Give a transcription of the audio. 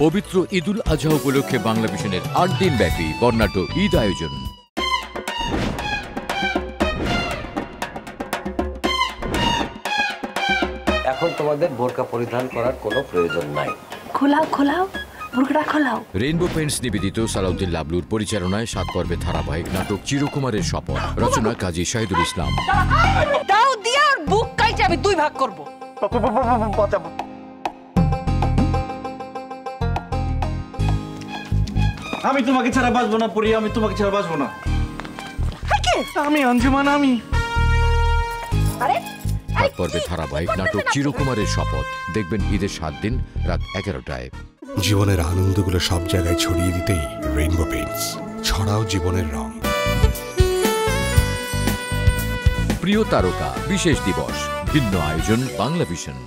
পবিত্র ঈদুল আজহা উপলক্ষে বাংলা ভিশনের ৮ দিন ব্যাপী বর্ণাঢ্য ঈদ আয়োজন। এখন তোমাদের বোরকা পরিধান করার কোনো প্রয়োজন নাই। খোলাও খোলাও, বোরকাটা খোলাও। রেইনবো পেইন্টস নিবেদিত সালাউদ্দিন লাবলুর পরিচালনায় 7 পর্বে ধারাবাহিক নাটক চিরকুমারের শপথ, রচনা কাজী শাহিদুল ইসলাম। দাও দিয়া আর বুক কাইটে আমি 2 ভাগ করব। আমি তোমাকে ছাড়া বাঁচবো না পরি, আমি তোমাকে ছাড়া বাঁচবো না। আমি আঞ্জুমান, আমি। আরে 7 পর্বে ধারাবাহিক নাটক চিরকুমারের শপথ দেখবেন ঈদের 7 দিন রাত 11টায়। জীবনের আনন্দগুলো সব জায়গায় ছড়িয়ে দিতেই রেইনবো পেইন্টস, ছড়াও জীবনের রং। প্রিয় তারকা বিশেষ দিবস, ভিন্ন আয়োজন বাংলা ভিশন।